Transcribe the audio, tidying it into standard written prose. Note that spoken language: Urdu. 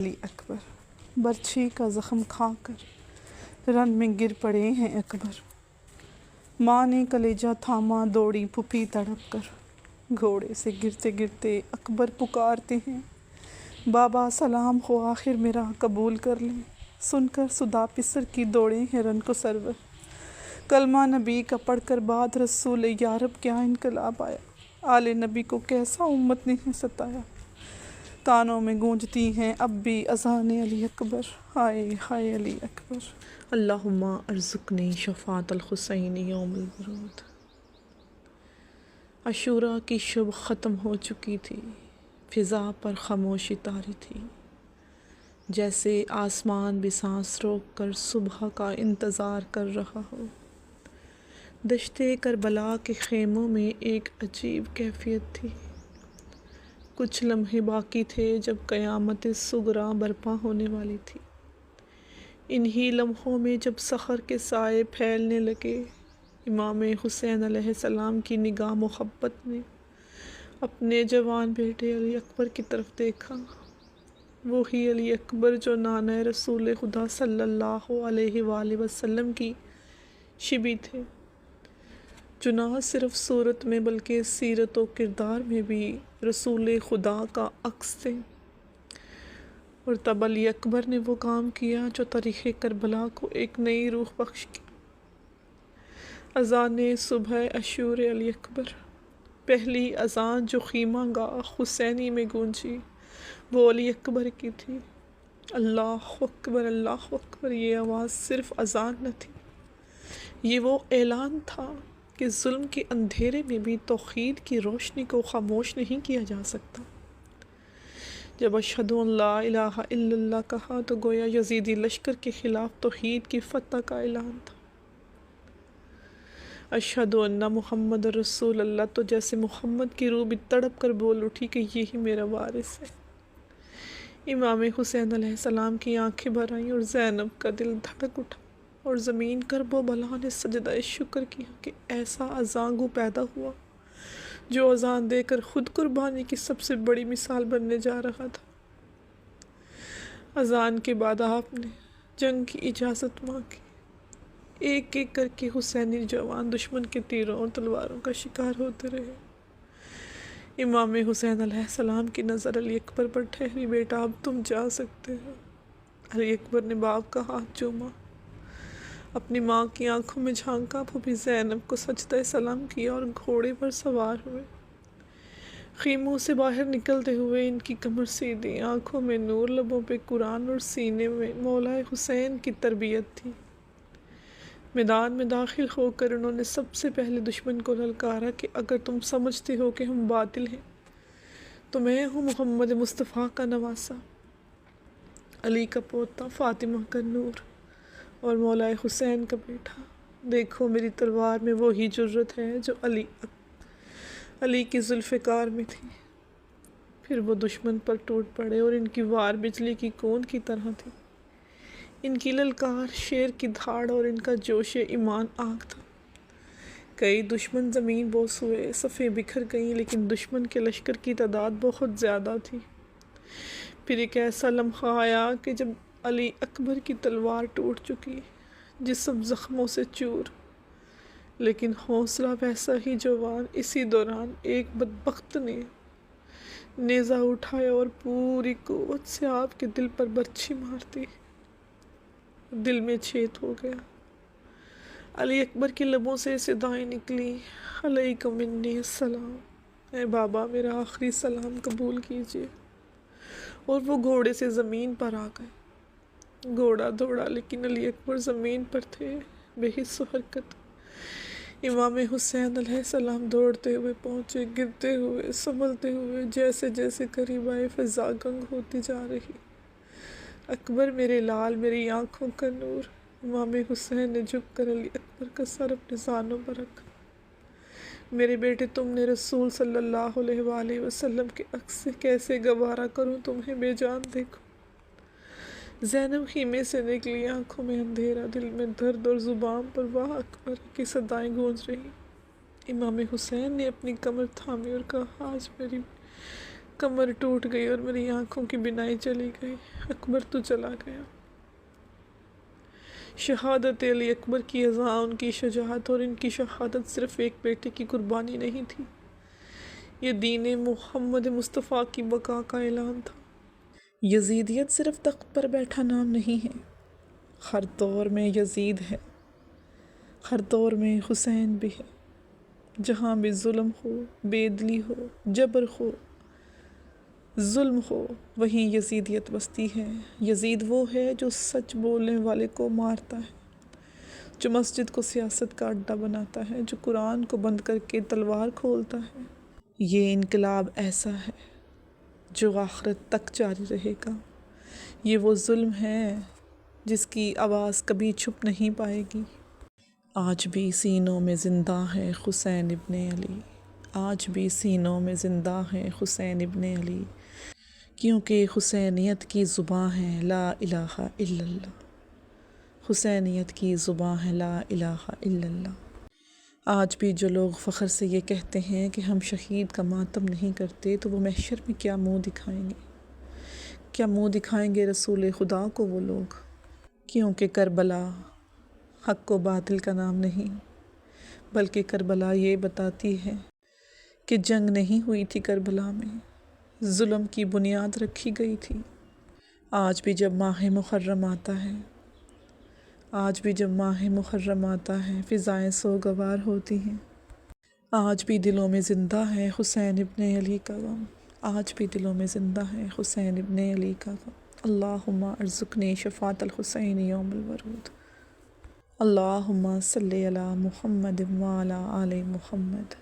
علی اکبر برچھی کا زخم کھا کر رن میں گر پڑے ہیں اکبر۔ ماں نے کلیجہ تھاما دوڑی پھوپھی تڑپ کر، گھوڑے سے گرتے گرتے اکبر پکارتے ہیں بابا سلام ہو آخر میرا قبول کر لیں۔ سن کر صدا پسر کی دوڑے ہیں رن کو سرور، کلمہ نبی کا پڑھ کر بعد رسول یارب کیا انقلاب آیا، آل نبی کو کیسا امت نے ستایا۔ کانوں میں گونجتی ہیں اب بھی اذان علی اکبر، ہائے ہائے علی اکبر۔ اللہم ارزقنی شفاعت الحسین یوم الورود۔ عاشوراء کی شب ختم ہو چکی تھی، فضا پر خاموشی طاری تھی، جیسے آسمان بھی سانس روک کر صبح کا انتظار کر رہا ہو۔ دشت کربلا کے خیموں میں ایک عجیب کیفیت تھی۔ کچھ لمحے باقی تھے جب قیامت صغریٰ برپا ہونے والی تھی۔ انہی لمحوں میں جب صخر کے سائے پھیلنے لگے، امام حسین علیہ السلام کی نگاہ محبت نے اپنے جوان بیٹے علی اکبر کی طرف دیکھا۔ وہی علی اکبر جو نانہ رسول خدا صلی اللہ علیہ وآلہ وسلم کی شبی تھے، جو نہ صرف صورت میں بلکہ سیرت و کردار میں بھی رسول خدا کا عکس تھے۔ اور تب علی اکبر نے وہ کام کیا جو تاریخ کربلا کو ایک نئی روح بخش کی۔ اذان صبح عاشور علی اکبر، پہلی اذان جو خیمہ گاہ حسینی میں گونجی وہ علی اکبر کی تھی۔ اللہ اکبر اللہ اکبر، یہ آواز صرف اذان نہ تھی، یہ وہ اعلان تھا کہ ظلم کے اندھیرے میں بھی توحید کی روشنی کو خاموش نہیں کیا جا سکتا۔ جب اشہد ان لا الہ الا اللہ کہا تو گویا یزیدی لشکر کے خلاف توحید کی فتح کا اعلان تھا۔ اشہد ان محمد رسول اللہ تو جیسے محمد کی روح بھی تڑپ کر بول اٹھی کہ یہی میرا وارث ہے۔ امام حسین علیہ السلام کی آنکھیں بھر آئیں اور زینب کا دل دھڑک اٹھا، اور زمین کرب و بلا نے سجدہ شکر کیا کہ ایسا اذان گو پیدا ہوا جو اذان دے کر خود قربانی کی سب سے بڑی مثال بننے جا رہا تھا۔ اذان کے بعد آپ نے جنگ کی اجازت مانگی۔ ایک ایک کر کے حسینی جوان دشمن کے تیروں اور تلواروں کا شکار ہوتے رہے۔ امام حسین علیہ السلام کی نظر علی اکبر پر ٹھہری، بیٹا اب تم جا سکتے ہو۔ علی اکبر نے باپ کا ہاتھ چوما، اپنی ماں کی آنکھوں میں جھانکا، پھوپھی زینب کو سجدہ سلام کیا اور گھوڑے پر سوار ہوئے۔ خیموں سے باہر نکلتے ہوئے ان کی کمر سیدھی، آنکھوں میں نور، لبوں پہ قرآن اور سینے میں مولا حسین کی تربیت تھی۔ میدان میں داخل ہو کر انہوں نے سب سے پہلے دشمن کو للکارا کہ اگر تم سمجھتے ہو کہ ہم باطل ہیں تو میں ہوں محمد مصطفیٰ کا نواسا، علی کا پوتا، فاطمہ کا نور اور مولا حسین کا بیٹا۔ دیکھو میری تلوار میں وہی جرت ہے جو علی کی ذوالفقار میں تھی۔ پھر وہ دشمن پر ٹوٹ پڑے اور ان کی وار بجلی کی کون کی طرح تھی۔ ان کی للکار شیر کی دھاڑ اور ان کا جوش ایمان آگ تھا۔ کئی دشمن زمین بوس ہوئے، صفیں بکھر گئیں، لیکن دشمن کے لشکر کی تعداد بہت زیادہ تھی۔ پھر ایک ایسا لمحہ آیا کہ جب علی اکبر کی تلوار ٹوٹ چکی، جسم زخموں سے چور، لیکن حوصلہ ویسا ہی جوان۔ اسی دوران ایک بدبخت نے نیزہ اٹھایا اور پوری قوت سے آپ کے دل پر برچھی مار دی۔ دل میں چھید ہو گیا۔ علی اکبر کے لبوں سے صدائیں نکلی، علیک منی السلام، اے بابا میرا آخری سلام قبول کیجیے۔ اور وہ گھوڑے سے زمین پر آ گئے۔ گھوڑا دوڑا لیکن علی اکبر زمین پر تھے، بے حس و حرکت۔ امام حسین علیہ السلام دوڑتے ہوئے پہنچے، گرتے ہوئے، سنبھلتے ہوئے، جیسے جیسے قریب آئے فضا گنگ ہوتی جا رہی۔ اکبر میرے لال، میری آنکھوں کا نور۔ امام حسین نے جھک کر علی اکبر کا سر اپنے زانوں پر رکھا۔ میرے بیٹے تم نے رسول صلی اللہ علیہ وآلہ وسلم کے عکس سے کیسے گوارا کروں تمہیں بے جان دیکھو۔ زینب خیمے سے نکلی، آنکھوں میں اندھیرا، دل میں درد اور زبان پر واہ اکبر کی صدائیں گونج رہی۔ امام حسین نے اپنی کمر تھامی اور کہا، کمر ٹوٹ گئی اور میری آنکھوں کی بینائی چلی گئی، اکبر تو چلا گیا۔ شہادت علی اکبر کی اذاں، ان کی شجاعت اور ان کی شہادت صرف ایک بیٹے کی قربانی نہیں تھی، یہ دین محمد مصطفیٰ کی بقا کا اعلان تھا۔ یزیدیت صرف تخت پر بیٹھا نام نہیں ہے، ہر دور میں یزید ہے، ہر دور میں حسین بھی ہے۔ جہاں بھی ظلم ہو، بے دلی ہو، جبر ہو، ظلم ہو، وہیں یزیدیت بستی ہے۔ یزید وہ ہے جو سچ بولنے والے کو مارتا ہے، جو مسجد کو سیاست کا اڈا بناتا ہے، جو قرآن کو بند کر کے تلوار کھولتا ہے۔ یہ انقلاب ایسا ہے جو آخرت تک جاری رہے گا۔ یہ وہ ظلم ہے جس کی آواز کبھی چھپ نہیں پائے گی۔ آج بھی سینوں میں زندہ ہے حسین ابن علی، آج بھی سینوں میں زندہ ہے حسین ابن علی، کیونکہ حسینیت کی زباں ہے لا الہ الا اللہ، حسینیت کی زباں ہے لا الہ الا اللہ۔ آج بھی جو لوگ فخر سے یہ کہتے ہیں کہ ہم شہید کا ماتم نہیں کرتے، تو وہ محشر میں کیا منہ دکھائیں گے؟ کیا منہ دکھائیں گے رسول خدا کو وہ لوگ؟ کیونکہ کربلا حق و باطل کا نام نہیں، بلکہ کربلا یہ بتاتی ہے کہ جنگ نہیں ہوئی تھی، کربلا میں ظلم کی بنیاد رکھی گئی تھی۔ آج بھی جب ماہ محرم آتا ہے، آج بھی جب ماہ محرم آتا ہے، فضائیں سوگوار ہوتی ہیں۔ آج بھی دلوں میں زندہ ہے حسین ابن علی کا غم، آج بھی دلوں میں زندہ ہے حسین ابن علی کا غم۔ اللہم ارزقنی شفاعت الحسین یوم الورود، اللہم صلی علی محمد وعلی آل محمد۔